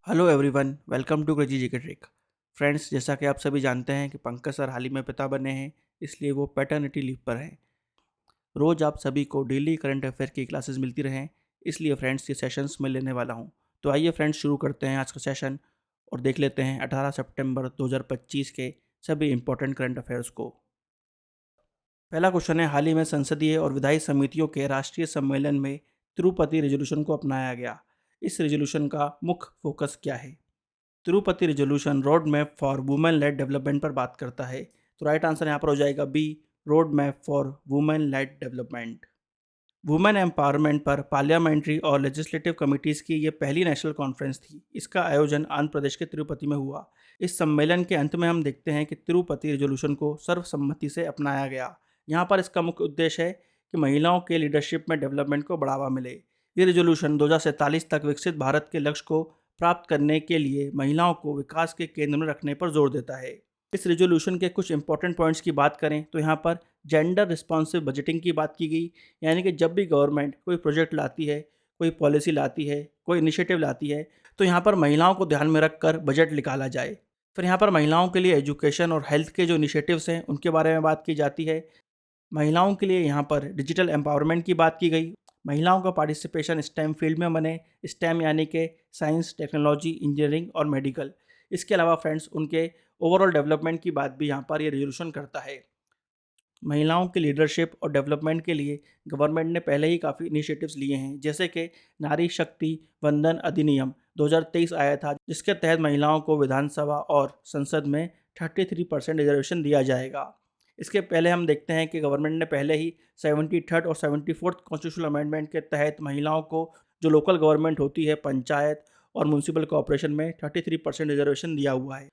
Hello everyone, welcome to crazy GK trick. Friends, जैसा कि आप सभी जानते हैं कि पंकज सर हाल ही में पिता बने हैं, इसलिए वो पैटर्निटी लीव पर हैं। रोज़ आप सभी को डेली करंट अफेयर की क्लासेस मिलती रहें, इसलिए फ्रेंड्स ये सेशंस मैं लेने वाला हूँ। तो आइए फ्रेंड्स, शुरू करते हैं आज का सेशन और देख लेते हैं 18 सितंबर 2025 के सभी इंपॉर्टेंट करंट अफेयर्स को। पहला क्वेश्चन है, हाल ही में संसदीय और विधायी समितियों के राष्ट्रीय सम्मेलन में तिरुपति रेजोल्यूशन को अपनाया गया। इस रेजोल्यूशन का मुख्य फोकस क्या है? Tirupati resolution road map for women led development पर बात करता है। तो राइट आंसर यहाँ पर हो जाएगा B, road map for women led development. Women empowerment पर पार्लियामेंट्री और लेजिस्लेटिव कमिटीज़ की ये पहली नेशनल कॉन्फ्रेंस थी। इसका आयोजन आंध्र प्रदेश के तिरुपति में हुआ। इस सम्मेलन के अंत में हम देखते हैं कि तिरुपति रेजोल्यूशन को सर्वसम्मति से अपनाया गया। यहाँ पर इसका मुख्य उद्देश्य है कि महिलाओं के लीडरशिप में डेवलपमेंट को बढ़ावा मिले। ये रेजोल्यूशन 2047 तक विकसित भारत के लक्ष्य को प्राप्त करने के लिए महिलाओं को विकास के केंद्र में रखने पर जोर देता है। इस रेजोल्यूशन के कुछ इंपॉर्टेंट पॉइंट्स की बात करें तो यहाँ पर जेंडर रिस्पॉन्सिव बजटिंग की बात की गई, यानी कि जब भी गवर्नमेंट कोई प्रोजेक्ट लाती है, कोई पॉलिसी लाती है, कोई इनिशिएटिव लाती है, तो यहाँ पर महिलाओं को ध्यान में रखकर बजट निकाला जाए। फिर यहाँ पर महिलाओं के लिए एजुकेशन और हेल्थ के जो इनिशिएटिव्स हैं उनके बारे में बात की जाती है। महिलाओं के लिए यहाँ पर डिजिटल एम्पावरमेंट की बात की गई। महिलाओं का पार्टिसिपेशन स्टेम फील्ड में बने, स्टेम यानी कि साइंस, टेक्नोलॉजी, इंजीनियरिंग और मेडिकल। इसके अलावा फ्रेंड्स, उनके ओवरऑल डेवलपमेंट की बात भी यहाँ पर ये रेजोल्यूशन करता है। महिलाओं की लीडरशिप और डेवलपमेंट के लिए गवर्नमेंट ने पहले ही काफ़ी इनिशिएटिव्स लिए हैं, जैसे कि नारी शक्ति वंदन अधिनियम 2023 आया था, जिसके तहत महिलाओं को विधानसभा और संसद में 33% रिजर्वेशन दिया जाएगा। इसके पहले हम देखते हैं कि गवर्नमेंट ने पहले ही 73rd और 74th कॉन्स्टिट्यूशनल अमेंडमेंट के तहत महिलाओं को जो लोकल गवर्नमेंट होती है, पंचायत और म्यूनसिपल कॉरपोरेशन में 33% रिजर्वेशन दिया हुआ है।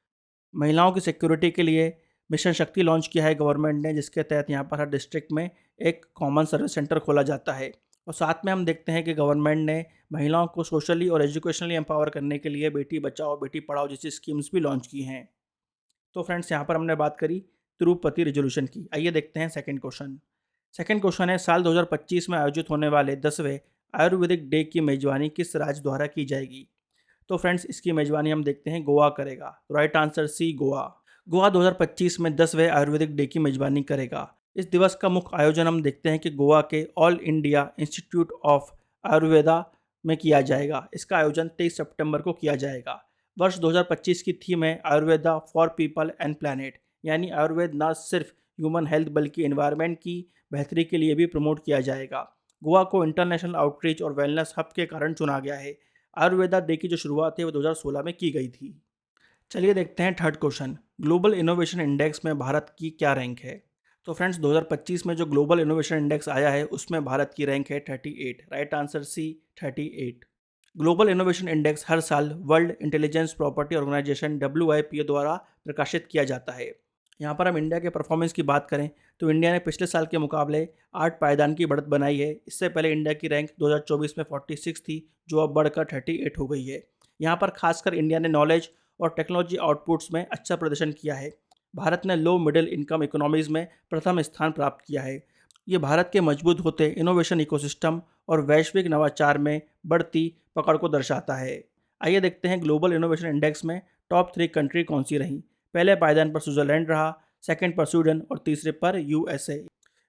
महिलाओं की सिक्योरिटी के लिए मिशन शक्ति लॉन्च किया है गवर्नमेंट ने, जिसके तहत यहाँ पर हर डिस्ट्रिक्ट में एक कॉमन सर्विस सेंटर खोला जाता है। और साथ में हम देखते हैं कि गवर्नमेंट ने महिलाओं को सोशली और एजुकेशनली एम्पावर करने के लिए बेटी बचाओ बेटी पढ़ाओ जैसी स्कीम्स भी लॉन्च की हैं। तो फ्रेंड्स, यहाँ पर हमने बात करी तिरुपति रेजोल्यूशन की। आइए देखते हैं सेकंड क्वेश्चन। सेकंड क्वेश्चन है, साल 2025 में आयोजित होने वाले 10वें आयुर्वेदिक डे की मेजबानी किस राज्य द्वारा की जाएगी? तो फ्रेंड्स, इसकी मेजबानी हम देखते हैं गोवा करेगा। तो right answer C, Goa. Goa 2025 में 10वें आयुर्वेदिक डे की मेजबानी करेगा। इस दिवस का मुख्य आयोजन हम देखते हैं कि गोवा के all India institute of Ayurveda में किया जाएगा। इसका आयोजन 23 सितंबर को किया जाएगा। वर्ष 2025 की थीम है Ayurveda for people and planet, यानी आयुर्वेद न सिर्फ ह्यूमन हेल्थ बल्कि एनवायरनमेंट की बेहतरी के लिए भी प्रमोट किया जाएगा। गोवा को इंटरनेशनल आउटरीच और वेलनेस हब के कारण चुना गया है। आयुर्वेदा डे की जो शुरुआत है वो 2016 में की गई थी। चलिए देखते हैं third question. Global innovation index में भारत की क्या रैंक है? तो फ्रेंड्स, 2025 में जो ग्लोबल इनोवेशन इंडेक्स आया है उसमें भारत की रैंक है 38। Right answer C, 38। Global innovation index हर साल world intelligence property organisation WIPO द्वारा प्रकाशित किया जाता है। यहाँ पर हम इंडिया के परफॉर्मेंस की बात करें तो इंडिया ने पिछले साल के मुकाबले 8 पायदान की बढ़त बनाई है। इससे पहले इंडिया की रैंक 2024 में 46 थी, जो अब बढ़कर 38 हो गई है। यहाँ पर खासकर इंडिया ने नॉलेज और टेक्नोलॉजी आउटपुट्स में अच्छा प्रदर्शन किया है। भारत ने लो मिडिल इनकम इकोनॉमीज़ में प्रथम स्थान प्राप्त किया है। ये भारत के मजबूत होते इनोवेशन इकोसिस्टम और वैश्विक नवाचार में बढ़ती पकड़ को दर्शाता है। आइए देखते हैं ग्लोबल इनोवेशन इंडेक्स में टॉप 3 कंट्री कौन सी रहीं। पहले पायदान पर स्विट्जरलैंड रहा, सेकंड पर स्वीडन और तीसरे पर USA।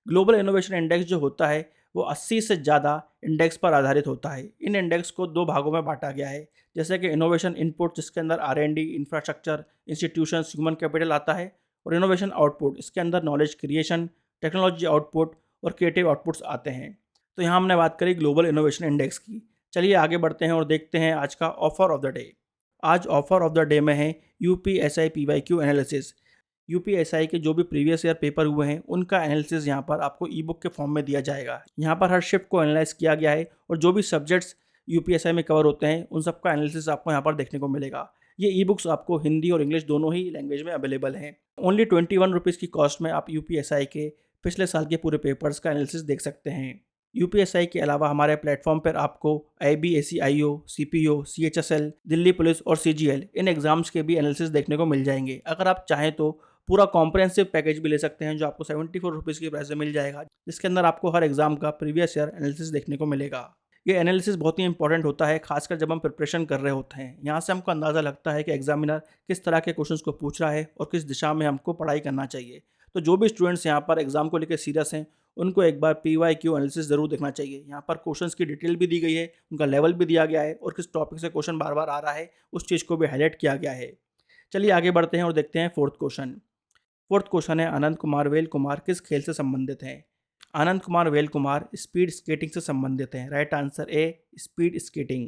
ग्लोबल इनोवेशन इंडेक्स जो होता है वो 80 से ज़्यादा इंडेक्स पर आधारित होता है। इन इंडेक्स को 2 भागों में बांटा गया है, जैसे कि इनोवेशन इनपुट, जिसके अंदर R&D, infrastructure, institutions, human capital आता है, और इनोवेशन आउटपुट, इसके अंदर नॉलेज क्रिएशन, टेक्नोलॉजी आउटपुट और क्रिएटिव आउटपुट्स आते हैं। तो यहाँ हमने बात करी ग्लोबल इनोवेशन इंडेक्स की। चलिए आगे बढ़ते हैं और देखते हैं आज का ऑफर ऑफ द डे। आज ऑफर ऑफ द डे में है UPSI PYQ एनालिसिस। UPSI के जो भी प्रीवियस ईयर पेपर हुए हैं उनका एनालिसिस यहाँ पर आपको ई बुक के फॉर्म में दिया जाएगा। यहाँ पर हर शिफ्ट को एनालाइज किया गया है और जो भी सब्जेक्ट्स UPSI में कवर होते हैं उन सबका एनालिसिस आपको यहाँ पर देखने को मिलेगा। ये ई बुक्स आपको हिंदी और इंग्लिश दोनों ही लैंग्वेज में अवेलेबल हैं। ओनली 21 रुपीज़ की कॉस्ट में आप UPSI के पिछले साल के पूरे पेपर्स का एनालिसिस देख सकते हैं। UPSI के अलावा हमारे प्लेटफॉर्म पर आपको IB, ACIO, CPO, CHSL, Delhi police और CGL इन एग्जाम्स के भी एनालिसिस देखने को मिल जाएंगे। अगर आप चाहें तो पूरा कॉम्प्रहेंसिव पैकेज भी ले सकते हैं, जो आपको 74 रुपीज़ की प्राइस में मिल जाएगा, जिसके अंदर आपको हर एग्जाम का प्रीवियस ईयर एनालिसिस देखने को मिलेगा। ये एनालिसिस बहुत ही इंपॉर्टेंट होता है, खासकर जब हम प्रिपरेशन कर रहे होते हैं। यहाँ से हमको अंदाज़ा लगता है कि एग्जामिनर किस तरह के क्वेश्चंस को पूछ रहा है और किस दिशा में हमको पढ़ाई करना चाहिए। तो जो भी स्टूडेंट्स यहाँ पर एग्जाम को लेकर सीरियस हैं, उनको एक बार PYQ एनालिसिस ज़रूर देखना चाहिए। यहाँ पर क्वेश्चंस की डिटेल भी दी गई है, उनका लेवल भी दिया गया है और किस टॉपिक से क्वेश्चन बार बार आ रहा है उस चीज़ को भी हाईलाइट किया गया है। चलिए आगे बढ़ते हैं और देखते हैं फोर्थ क्वेश्चन। फोर्थ क्वेश्चन है, आनंद कुमार वेल कुमार किस खेल से संबंधित हैं? आनंद कुमार वेल कुमार स्पीड स्केटिंग से संबंधित हैं। Right answer A, speed skating.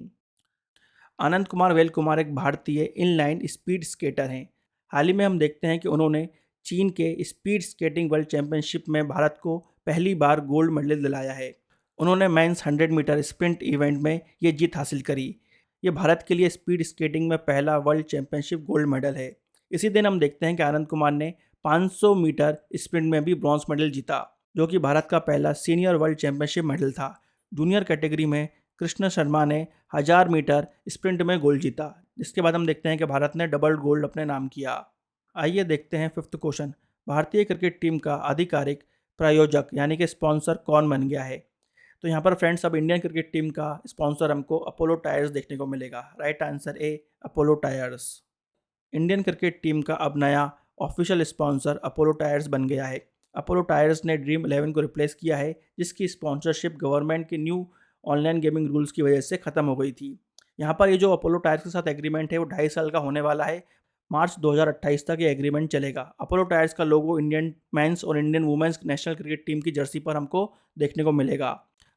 Anand Kumar Vel Kumar एक भारतीय इनलाइन स्पीड स्केटर हैं। हाल ही में हम देखते हैं कि उन्होंने चीन के स्पीड स्केटिंग वर्ल्ड चैंपियनशिप में भारत को पहली बार गोल्ड मेडल दिलाया है। उन्होंने मेंस 100 मीटर स्प्रिंट इवेंट में ये जीत हासिल करी। ये भारत के लिए स्पीड स्केटिंग में पहला वर्ल्ड चैंपियनशिप गोल्ड मेडल है। इसी दिन हम देखते हैं कि आनंद कुमार ने 500 मीटर स्प्रिंट में भी ब्रॉन्ज मेडल जीता, जो कि भारत का पहला सीनियर वर्ल्ड चैंपियनशिप मेडल था। जूनियर कैटेगरी में कृष्ण शर्मा ने 1000 मीटर स्प्रिंट में गोल्ड जीता, जिसके बाद हम देखते हैं कि भारत ने डबल गोल्ड अपने नाम किया। आइए देखते हैं फिफ्थ क्वेश्चन। भारतीय क्रिकेट टीम का आधिकारिक प्रायोजक यानी कि स्पॉन्सर कौन बन गया है? तो यहाँ पर फ्रेंड्स अब इंडियन क्रिकेट टीम का स्पॉन्सर हमको अपोलो टायर्स देखने को मिलेगा। राइट आंसर ए, Apollo tyres. Indian cricket team का अब नया ऑफिशियल स्पॉन्सर अपोलो टायर्स बन गया है। अपोलो टायर्स ने ड्रीम 11 को रिप्लेस किया है, जिसकी स्पॉन्सरशिप गवर्नमेंट के न्यू ऑनलाइन गेमिंग रूल्स की वजह से ख़त्म हो गई थी। यहाँ पर ये जो अपोलो टायर्स के साथ एग्रीमेंट है वो 2.5 साल का होने वाला है। मार्च 2028 तक ये एग्रीमेंट चलेगा। अपोलो टायर्स का लोगो इंडियन मेंस और Indian women's national cricket team की जर्सी पर हमको देखने को मिलेगा।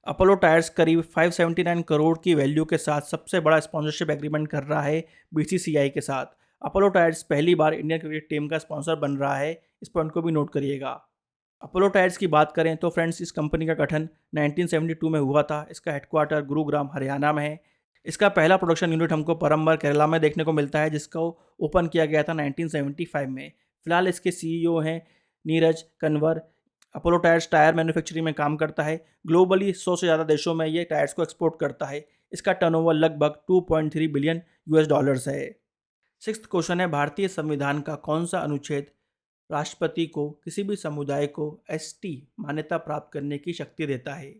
अपोलो टायर्स करीब 579 करोड़ की वैल्यू के साथ सबसे बड़ा स्पॉन्सरशिप एग्रीमेंट कर रहा है BCCI के साथ। अपोलो टायर्स पहली बार इंडियन क्रिकेट टीम का स्पॉन्सर बन रहा है, इस पॉइंट को भी नोट करिएगा। अपोलो टायर्स की बात करें तो फ्रेंड्स इस कंपनी का गठन 1972 में हुआ था। इसका हेडक्वार्टर गुरुग्राम हरियाणा में है। इसका पहला प्रोडक्शन यूनिट हमको परम्बर केरला में देखने को मिलता है, जिसको ओपन किया गया था 1975 में। फिलहाल इसके CEO हैं Neeraj Kanwar. Apollo tyres tyre manufacturing में काम करता है। ग्लोबली 100 से ज़्यादा देशों में ये टायर्स को एक्सपोर्ट करता है। इसका टर्नओवर लगभग $2.3 बिलियन है। सिक्स्थ क्वेश्चन है, भारतीय संविधान का कौन सा अनुच्छेद राष्ट्रपति को किसी भी समुदाय को ST मान्यता प्राप्त करने की शक्ति देता है?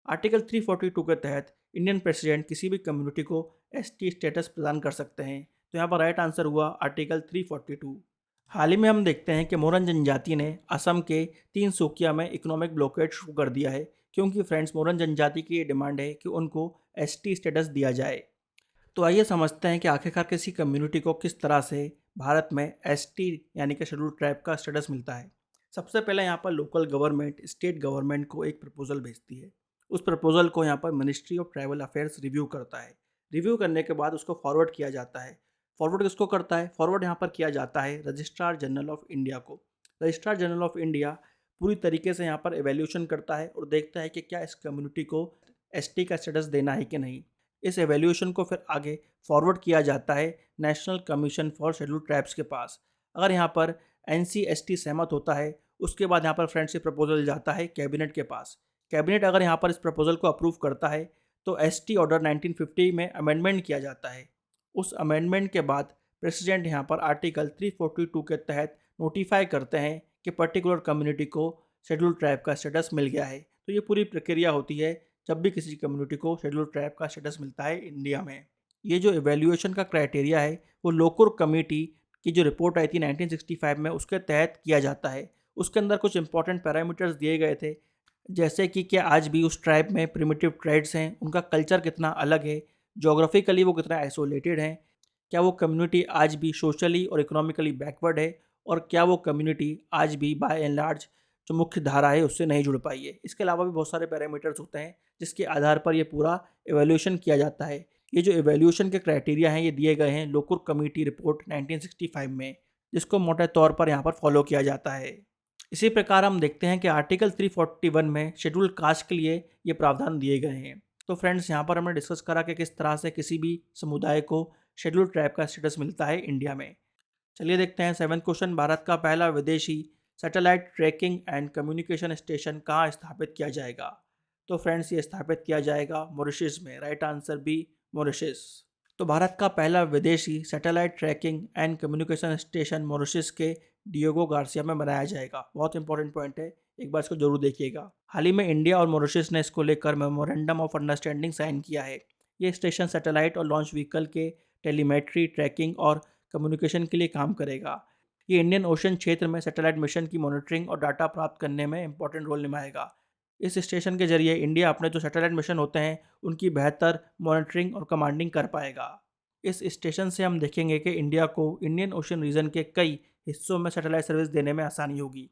आर्टिकल 342 के तहत इंडियन प्रेसिडेंट किसी भी कम्युनिटी को ST स्टेटस प्रदान कर सकते हैं। तो यहाँ पर राइट आंसर हुआ आर्टिकल 342। हाल ही में हम देखते हैं कि मोरन जनजाति ने असम के तिनसुकिया में इकोनॉमिक ब्लॉकेड शुरू कर दिया है, क्योंकि फ्रेंड्स मोरन जनजाति की ये डिमांड है कि उनको ST स्टेटस दिया जाए। तो आइए समझते हैं कि आखिरकार किसी कम्युनिटी को किस तरह से भारत में ST यानी कि शेड्यूल ट्राइब का स्टेटस मिलता है। सबसे पहले यहाँ पर लोकल गवर्नमेंट स्टेट गवर्नमेंट को एक प्रपोजल भेजती है। उस प्रपोजल को यहाँ पर ministry of tribal affairs review करता है। रिव्यू करने के बाद उसको फॉरवर्ड किया जाता है। फॉरवर्ड किसको करता है? फॉरवर्ड यहाँ पर किया जाता है रजिस्ट्रार जनरल ऑफ इंडिया को। रजिस्ट्रार जनरल ऑफ इंडिया पूरी तरीके से यहाँ पर एवेल्यूशन करता है और देखता है कि क्या इस कम्युनिटी को ST का स्टेटस देना है कि नहीं। इस एवेल्यूएशन को फिर आगे फॉरवर्ड किया जाता है national commission for scheduled tribes के पास। अगर यहाँ पर NCST सहमत होता है, उसके बाद यहाँ पर फ्रेंड्स ये प्रपोजल जाता है कैबिनेट के पास। कैबिनेट अगर यहाँ पर इस प्रपोजल को अप्रूव करता है तो ST ऑर्डर 1950 में अमेंडमेंट किया जाता है। उस अमेंडमेंट के बाद प्रेसिडेंट यहाँ पर आर्टिकल 342 के तहत नोटिफाई करते हैं कि पर्टिकुलर कम्युनिटी को शेड्यूल्ड ट्राइब का स्टेटस मिल गया है। तो ये पूरी प्रक्रिया होती है जब भी किसी कम्युनिटी को शेड्यूल्ड ट्राइब का स्टेटस मिलता है इंडिया में। ये जो इवैल्यूएशन का क्राइटेरिया है वो लोकुर कमेटी की जो रिपोर्ट आई थी 1965 में, उसके तहत किया जाता है। उसके अंदर कुछ इंपॉर्टेंट पैरामीटर्स दिए गए थे, जैसे कि क्या आज भी उस ट्राइब में प्रिमिटिव ट्राइब्स हैं, उनका कल्चर कितना अलग है, जोग्राफिकली वो कितना आइसोलेटेड हैं, क्या वो कम्युनिटी आज भी सोशली और इकोनॉमिकली बैकवर्ड है, और क्या वो कम्युनिटी आज भी बाय एंड लार्ज जो मुख्य धारा है उससे नहीं जुड़ पाई है। इसके अलावा भी बहुत सारे पैरामीटर्स होते हैं जिसके आधार पर ये पूरा एवेल्यूशन किया जाता है। ये जो एवेल्यूशन के क्राइटेरिया हैं ये दिए गए हैं लोकुर कमेटी रिपोर्ट 1965 में, जिसको मोटे तौर पर यहाँ पर फॉलो किया जाता है। इसी प्रकार हम देखते हैं कि आर्टिकल 341 में शेड्यूल कास्ट के लिए ये प्रावधान दिए गए हैं। तो फ्रेंड्स यहाँ पर हमने डिस्कस करा कि किस तरह से किसी भी समुदाय को शेड्यूल ट्राइब का स्टेटस मिलता है इंडिया में। चलिए देखते हैं सेवंथ क्वेश्चन। भारत का पहला विदेशी satellite tracking and communication station कहाँ स्थापित किया जाएगा? तो फ्रेंड्स ये स्थापित किया जाएगा मॉरिशस में। Right answer B, Mauritius. तो भारत का पहला विदेशी satellite tracking and communication station Mauritius के डियोगो गार्सिया में बनाया जाएगा। बहुत इंपॉर्टेंट पॉइंट है, एक बार इसको जरूर देखिएगा। हाल ही में इंडिया और मॉरिशस ने इसको लेकर मेमोरेंडम ऑफ अंडरस्टैंडिंग साइन किया है। ये स्टेशन सैटेलाइट और लॉन्च व्हीकल के टेलीमेट्री, ट्रैकिंग और कम्युनिकेशन के लिए काम करेगा। ये इंडियन ओशन क्षेत्र में सैटेलाइट मिशन की मॉनिटरिंग और डाटा प्राप्त करने में इंपॉर्टेंट रोल निभाएगा। इस स्टेशन के जरिए इंडिया अपने जो सैटेलाइट मिशन होते हैं उनकी बेहतर मॉनिटरिंग और कमांडिंग कर पाएगा। इस स्टेशन से हम देखेंगे कि इंडिया को इंडियन ओशन रीजन के कई हिस्सों में सैटेलाइट सर्विस देने में आसानी होगी।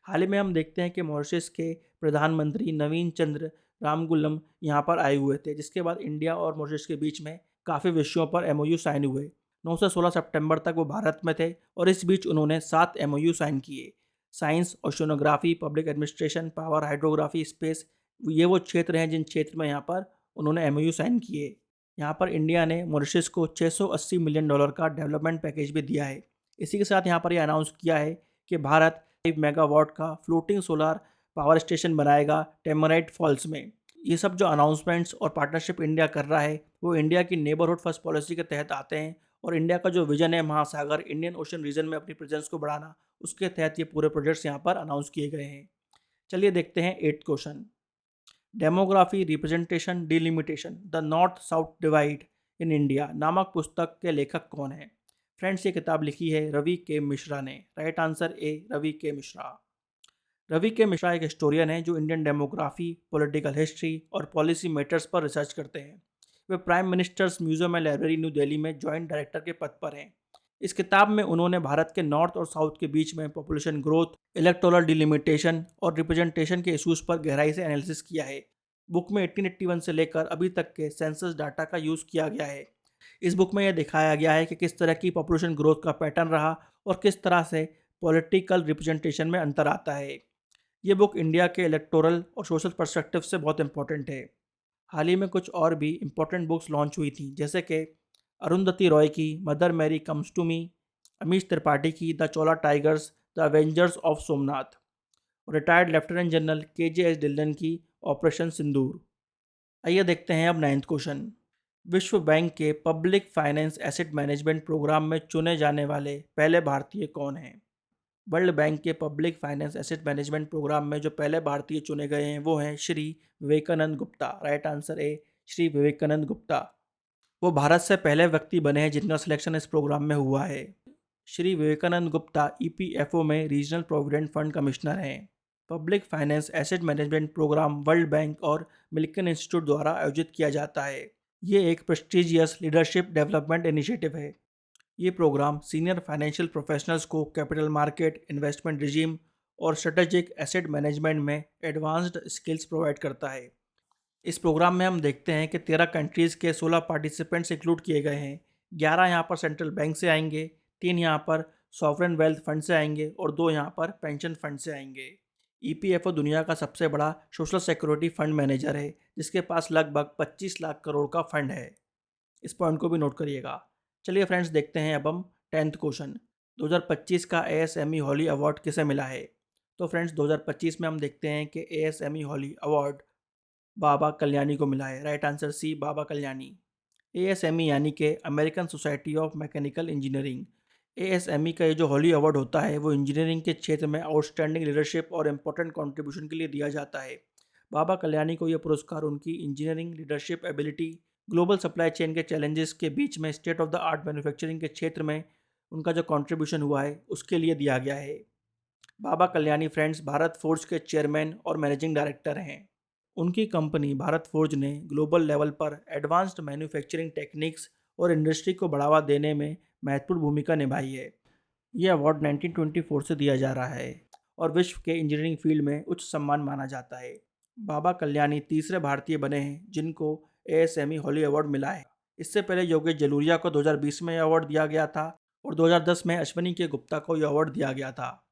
हाल ही में हम देखते हैं कि मॉरिशस के प्रधानमंत्री नवीन चंद्र रामगुलम यहाँ पर आए हुए थे, जिसके बाद इंडिया और मॉरिशस के बीच में काफ़ी विषयों पर एमओयू साइन हुए। 9 से 16 सितंबर तक वो भारत में थे और इस बीच उन्होंने 7 एमओयू साइन किए। Science, oceanography, public administration, power, hydrography, space, ये वो क्षेत्र हैं जिन क्षेत्र में यहाँ पर उन्होंने एमओयू साइन किए। यहाँ पर इंडिया ने मॉरिशस को $680 मिलियन का डेवलपमेंट पैकेज भी दिया है। इसी के साथ यहाँ पर यह अनाउंस किया है कि भारत 5 मेगावाट का फ्लोटिंग सोलर पावर स्टेशन बनाएगा टेमराइट फॉल्स में। ये सब जो अनाउंसमेंट्स और पार्टनरशिप इंडिया कर रहा है वो इंडिया की नेबरहुड फर्स्ट पॉलिसी के तहत आते हैं और इंडिया का जो विजन है महासागर इंडियन ओशन रीजन में अपनी प्रेजेंस को बढ़ाना, उसके तहत ये पूरे प्रोजेक्ट्स यहाँ पर अनाउंस किए गए हैं। चलिए देखते हैं 8th question. Demography, representation, delimitation, the north south divide in India नामक पुस्तक के लेखक कौन है? फ्रेंड्स, ये किताब लिखी है रवि के मिश्रा ने। राइट आंसर ए, रवि के मिश्रा। रवि के मिश्रा एक हिस्टोरियन है जो इंडियन डेमोग्राफी, पॉलिटिकल हिस्ट्री और पॉलिसी मैटर्स पर रिसर्च करते हैं। वे prime ministers museum and library new Delhi में जॉइंट डायरेक्टर के पद पर हैं। इस किताब में उन्होंने भारत के नॉर्थ और साउथ के बीच में पॉपुलेशन ग्रोथ, इलेक्टोरल डिलिमिटेशन और रिप्रेजेंटेशन के इश्यूज पर गहराई से एनालिसिस किया है। बुक में 1881 से लेकर अभी तक के सेंसस डाटा का यूज़ किया गया है। इस बुक में यह दिखाया गया है कि किस तरह की पॉपुलेशन ग्रोथ का पैटर्न रहा और किस तरह से पॉलिटिकल रिप्रेजेंटेशन में अंतर आता है। ये बुक इंडिया के इलेक्टोरल और सोशल पर्सपेक्टिव से बहुत इंपॉर्टेंट है। हाल ही में कुछ और भी इम्पोर्टेंट बुक्स लॉन्च हुई थी, जैसे कि अरुंधति रॉय की mother Mary comes to me, Amish Tripathi की the Chola tigers, the avengers of Somnath, और retired lieutenant general KJS Dhillon की ऑपरेशन सिंदूर। आइए देखते हैं अब 9th क्वेश्चन। विश्व बैंक के public finance asset management programme में चुने जाने वाले पहले भारतीय कौन हैं? वर्ल्ड बैंक के public finance asset management programme में जो पहले भारतीय चुने गए हैं वो हैं Shri Vivekananda Gupta. Right answer A, Shri Vivekananda Gupta. वो भारत से पहले व्यक्ति बने हैं जिनका सिलेक्शन इस प्रोग्राम में हुआ है। श्री विवेकानंद गुप्ता EPFO में रीजनल प्रोविडेंट फंड कमिश्नर हैं। Public finance asset management programme World Bank और मिल्किन इंस्टीट्यूट द्वारा आयोजित किया जाता है। ये एक प्रेस्टिजियस लीडरशिप डेवलपमेंट इनिशिएटिव है। ये प्रोग्राम सीनियर फाइनेंशियल प्रोफेशनल्स को कैपिटल मार्केट, इन्वेस्टमेंट रिजीम और स्ट्रेटेजिक एसेट मैनेजमेंट में एडवांस्ड स्किल्स प्रोवाइड करता है। इस प्रोग्राम में हम देखते हैं कि 13 कंट्रीज़ के 16 पार्टिसिपेंट्स इंक्लूड किए गए हैं। 11 यहाँ पर सेंट्रल बैंक से आएंगे, 3 यहाँ पर सॉवरेन वेल्थ फंड से आएंगे और 2 यहाँ पर पेंशन फंड से आएंगे। EPFO दुनिया का सबसे बड़ा सोशल सिक्योरिटी फंड मैनेजर है, जिसके पास लगभग 25 लाख करोड़ का फंड है। इस पॉइंट को भी नोट करिएगा। चलिए फ्रेंड्स, देखते हैं अब हम 10th क्वेश्चन। 2025 का ASME हॉली अवार्ड किसे मिला है? तो फ्रेंड्स, 2025 में हम देखते हैं कि ASME हॉली अवार्ड बाबा कल्याणी को मिला है। राइट आंसर सी, बाबा कल्याणी। ASME यानी कि American society of mechanical engineering. ASME का ये जो हॉली अवार्ड होता है वो इंजीनियरिंग के क्षेत्र में आउटस्टैंडिंग लीडरशिप और इम्पोर्टेंट कंट्रीब्यूशन के लिए दिया जाता है। बाबा कल्याणी को यह पुरस्कार उनकी engineering leadership ability, global supply chain के चैलेंजेस के बीच में state of the art manufacturing के क्षेत्र में उनका जो कंट्रीब्यूशन हुआ है उसके लिए दिया गया है। बाबा कल्याणी फ्रेंड्स भारत फोर्ज के चेयरमैन और मैनेजिंग डायरेक्टर हैं। उनकी कंपनी भारत फोर्ज ने ग्लोबल लेवल पर एडवांस्ड मैन्युफैक्चरिंग टेक्निक्स और इंडस्ट्री को बढ़ावा देने में महत्वपूर्ण भूमिका निभाई है। यह अवार्ड 1924 से दिया जा रहा है और विश्व के इंजीनियरिंग फील्ड में उच्च सम्मान माना जाता है। बाबा कल्याणी तीसरे भारतीय बने हैं जिनको ASME हॉली अवार्ड मिला है। इससे पहले योगेश जलूरिया को 2020 में यह अवार्ड दिया गया था और 2010 में अश्विनी के गुप्ता को यह अवार्ड दिया गया था।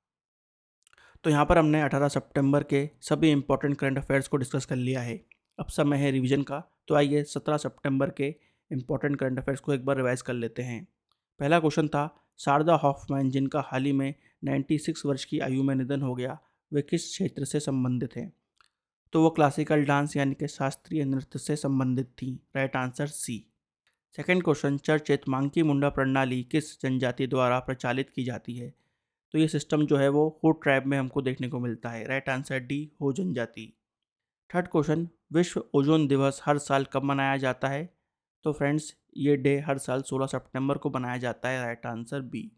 तो यहाँ पर हमने 18 सितंबर के सभी इंपॉर्टेंट करंट अफेयर्स को डिस्कस कर लिया है। अब समय है रिवीजन का, तो आइए 17 सितंबर के इंपॉर्टेंट करंट अफेयर्स को एक बार रिवाइज कर लेते हैं। पहला क्वेश्चन था, शारदा हॉफमैन जिनका हाल ही में 96 वर्ष की आयु में निधन हो गया, वे किस क्षेत्र से संबंधित हैं? तो वो क्लासिकल डांस यानी कि शास्त्रीय नृत्य से संबंधित थी। Right answer C. Second question, चर्चित मांकी मुंडा प्रणाली किस जनजाति द्वारा प्रचालित की जाती है? तो ये सिस्टम जो है वो हुड ट्राइब में हमको देखने को मिलता है। राइट आंसर डी, हो जनजाति। थर्ड क्वेश्चन, विश्व ओजोन दिवस हर साल कब मनाया जाता है? तो फ्रेंड्स ये डे हर साल 16 सितंबर को मनाया जाता है। Right answer B.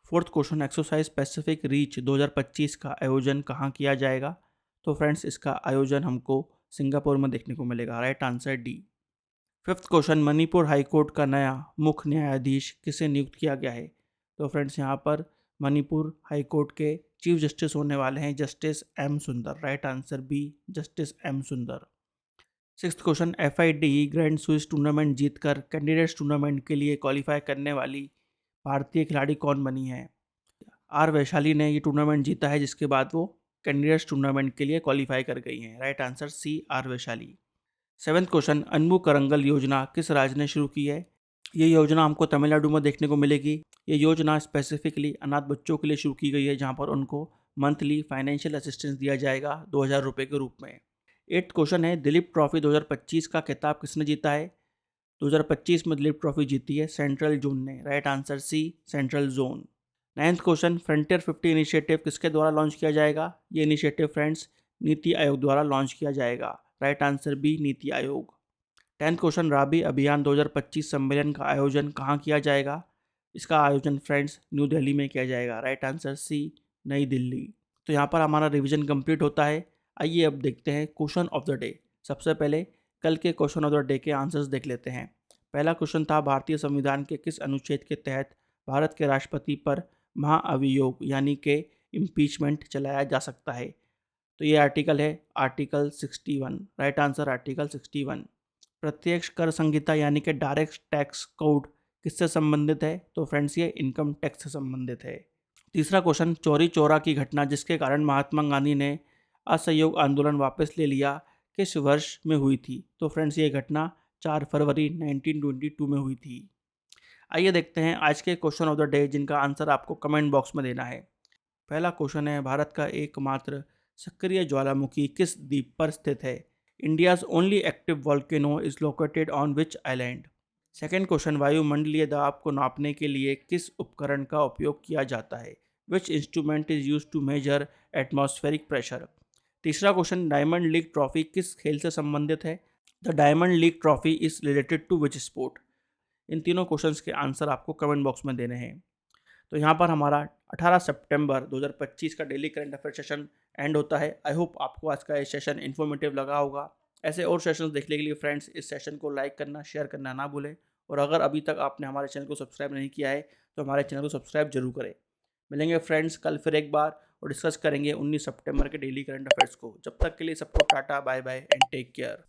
Fourth question, exercise Pacific Reach 2025 का आयोजन कहाँ किया जाएगा? तो फ्रेंड्स इसका आयोजन हमको सिंगापुर में देखने को मिलेगा। Right answer D. Fifth question, Manipur high court का नया मुख्य न्यायाधीश किसे नियुक्त किया गया है? तो फ्रेंड्स यहाँ पर मणिपुर हाईकोर्ट के चीफ जस्टिस होने वाले हैं justice M Sundar. Right answer B, justice M Sundar. Sixth question, FIDE grand Swiss tournament जीतकर कैंडिडेट्स टूर्नामेंट के लिए क्वालिफाई करने वाली भारतीय खिलाड़ी कौन बनी है? आर वैशाली ने ये टूर्नामेंट जीता है, जिसके बाद वो कैंडिडेट्स टूर्नामेंट के लिए क्वालिफाई कर गई हैं। Right answer C, R Vaishali. Seventh question, Anbu Karangal योजना किस राज्य ने शुरू की है? ये योजना हमको तमिलनाडु में देखने को मिलेगी। ये योजना स्पेसिफिकली अनाथ बच्चों के लिए शुरू की गई है, जहाँ पर उनको मंथली फाइनेंशियल असिस्टेंस दिया जाएगा 2000 रुपये के रूप में। एट्थ क्वेश्चन है, दिलीप ट्रॉफी 2025 का खिताब किसने जीता है? 2025 में दिलीप ट्रॉफी जीती है सेंट्रल जोन ने। Right answer C, central zone. Ninth question, frontier 50 initiative किसके द्वारा लॉन्च किया जाएगा? ये इनिशिएटिव फ्रेंड्स नीति आयोग द्वारा लॉन्च किया जाएगा। Right answer B, NITI Aayog. 10th question, राबी अभियान 2025 सम्मेलन का आयोजन कहाँ किया जाएगा? इसका आयोजन फ्रेंड्स न्यू दिल्ली में किया जाएगा। राइट आंसर सी, नई दिल्ली। तो यहाँ पर हमारा रिवीजन कंप्लीट होता है। आइए अब देखते हैं क्वेश्चन ऑफ द डे। सबसे पहले कल के क्वेश्चन ऑफ द डे के आंसर्स देख लेते हैं। पहला क्वेश्चन था, भारतीय संविधान के किस अनुच्छेद के तहत भारत के राष्ट्रपति पर महाअभियोग यानी कि इम्पीचमेंट चलाया जा सकता है? तो ये आर्टिकल है आर्टिकल 61। Right answer article 61। प्रत्यक्ष कर संहिता यानी कि डायरेक्ट टैक्स कोड किससे संबंधित है? तो फ्रेंड्स ये इनकम टैक्स से संबंधित है। तीसरा क्वेश्चन, चौरी चौरा की घटना जिसके कारण महात्मा गांधी ने असहयोग आंदोलन वापस ले लिया किस वर्ष में हुई थी? तो फ्रेंड्स ये घटना 4 फरवरी 1922 में हुई थी। आइए देखते हैं आज के क्वेश्चन ऑफ द डे, जिनका आंसर आपको कमेंट बॉक्स में देना है। पहला क्वेश्चन है, भारत का एकमात्र सक्रिय ज्वालामुखी किस द्वीप पर स्थित है? India's only active volcano is located on which island? Second question, वायुमंडलीय दाब को नापने के लिए किस उपकरण का उपयोग किया जाता है? Which instrument is use to measure atmospheric pressure? तीसरा क्वेश्चन, डायमंड लीग ट्रॉफी किस खेल से संबंधित है? The diamond league trophy is related to which sport? इन तीनों क्वेश्चंस के आंसर आपको कमेंट बॉक्स में देने हैं। तो यहाँ पर हमारा 18 सितंबर 2025 का daily current affair session and होता है। आई होप आपको आज का ये सेशन इन्फॉर्मेटिव लगा होगा। ऐसे और सेशंस देखने के लिए फ्रेंड्स इस सेशन को लाइक करना, शेयर करना ना भूलें। और अगर अभी तक आपने हमारे चैनल को सब्सक्राइब नहीं किया है तो हमारे चैनल को सब्सक्राइब जरूर करें। मिलेंगे फ्रेंड्स कल फिर एक बार और डिस्कस करेंगे 19 सितंबर के डेली करंट अफेयर्स को। जब तक के लिए सबको tata, bye bye and take care.